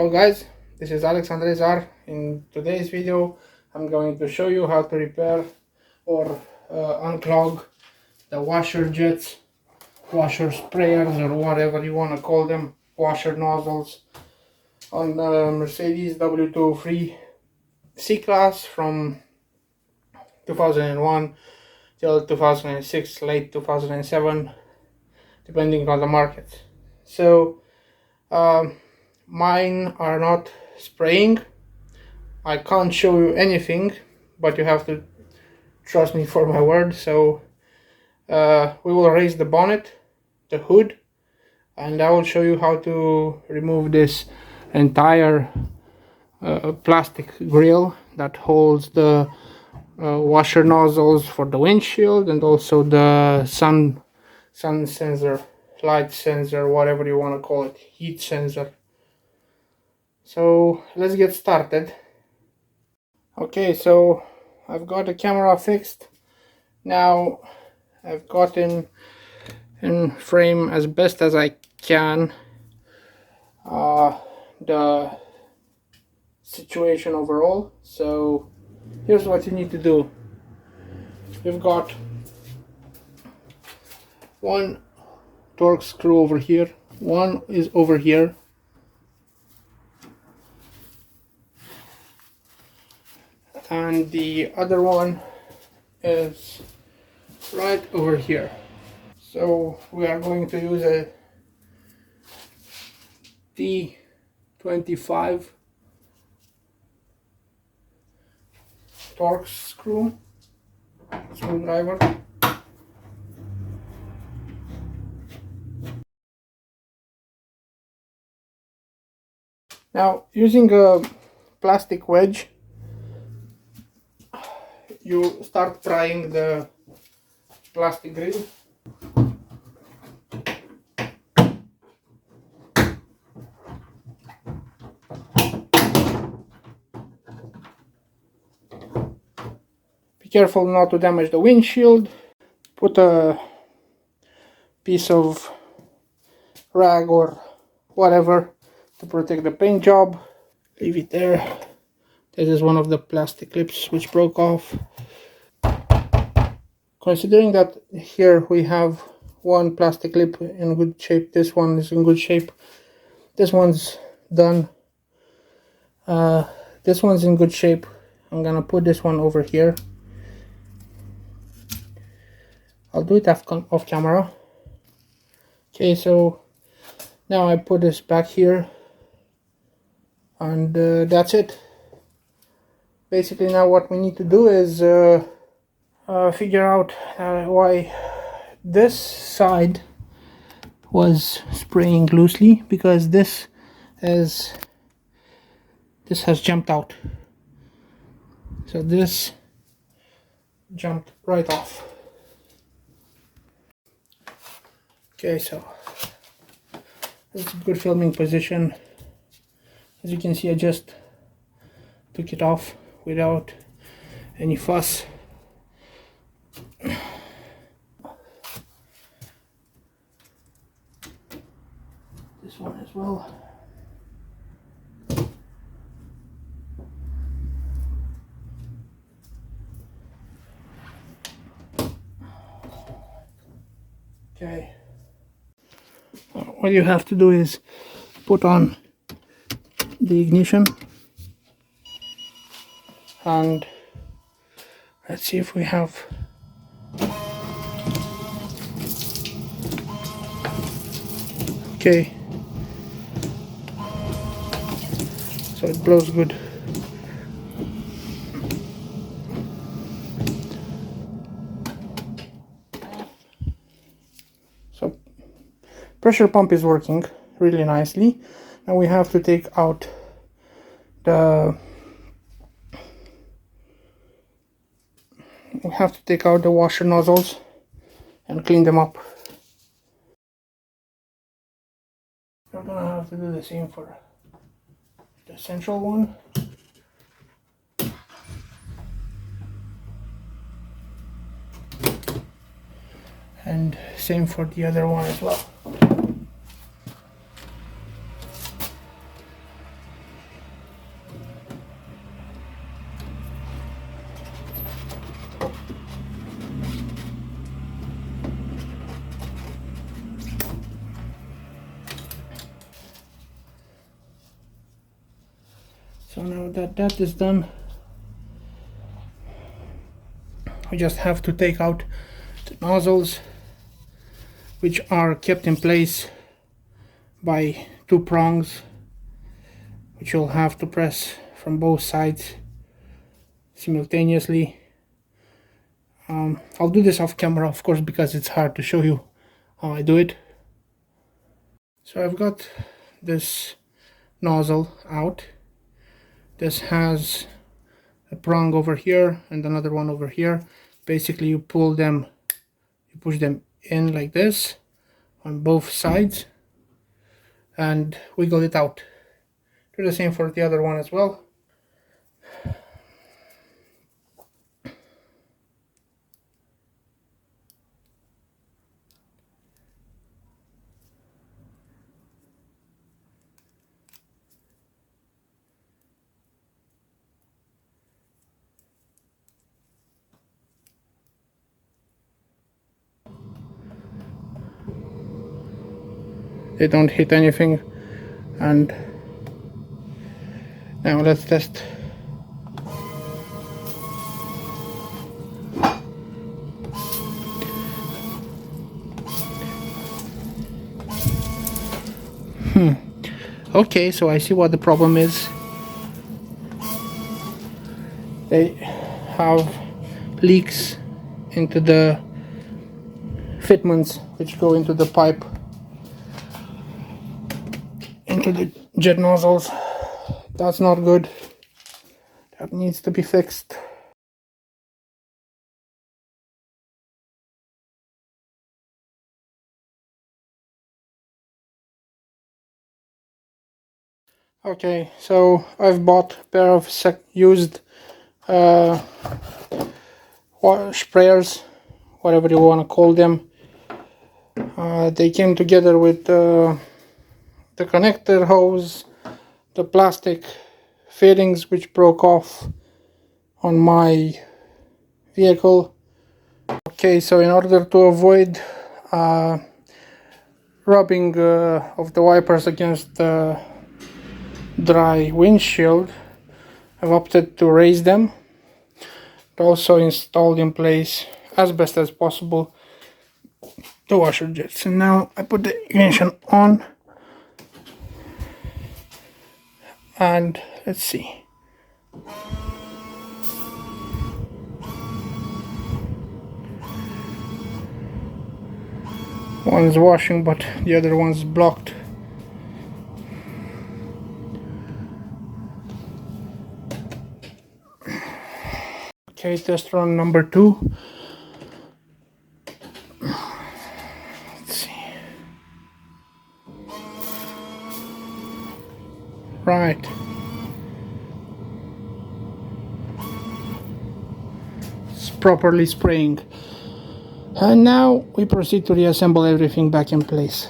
Hello guys, this is Alexander Zar. In today's video I'm going to show you how to repair or unclog the washer jets, washer sprayers, or whatever you want to call them, washer nozzles on Mercedes W203 C-Class from 2001 till 2006, late 2007, depending on the market. So mine are not spraying. I can't show you anything, but you have to trust me for my word. So we will raise the bonnet, the hood, and I will show you how to remove this entire plastic grille that holds the washer nozzles for the windshield and also the sun sensor, light sensor, whatever you want to call it, heat sensor. So let's get started. Okay, so I've got the camera fixed. Now I've got in frame as best as I can the situation overall. So here's what you need to do. We've got one torque screw over here, one is over here, and the other one is right over here. So we are going to use a T25 torque screwdriver. Now, using a plastic wedge, you start prying the plastic grille. Be careful not to damage the windshield. Put a piece of rag or whatever to protect the paint job. Leave it there. This is one of the plastic clips which broke off. Considering that here we have one plastic clip in good shape, this one is in good shape, this one's done, this one's in good shape, I'm gonna put this one over here. I'll do it off camera. Okay, so now I put this back here, and that's it. Basically now what we need to do is figure out why this side was spraying loosely, because this has jumped out. So this jumped right off. Okay, so this is a good filming position. As you can see, I just took it off without any fuss. This one as well. Okay. What you have to do is put on the ignition, and let's see if we have okay, so it blows good. So pressure pump is working really nicely. Now we have to take out the washer nozzles and clean them up. We're gonna have to do the same for the central one. And same for the other one as well. now that that is done, we just have to take out the nozzles, which are kept in place by two prongs, which you'll have to press from both sides simultaneously. I'll do this off camera, of course, because it's hard to show you how I do it. So I've got this nozzle out. This has a prong over here and another one over here. Basically you pull them, you push them in like this on both sides and wiggle it out. Do the same for the other one as well. They don't hit anything. And now let's test. Okay, so I see what the problem is. They have leaks into the fitments which go into the pipe, into the jet nozzles. That's not good. That needs to be fixed. Okay, so I've bought a pair of used sprayers, whatever you want to call them. They came together with the connector hose, the plastic fittings which broke off on my vehicle. Okay, so in order to avoid rubbing of the wipers against the dry windshield, I've opted to raise them, but also installed in place as best as possible the washer jets. And now I put the ignition on and let's see. One's washing but the other one's blocked. Okay, test run number 2. Let's see. Right. It's properly spraying. And now we proceed to reassemble everything back in place.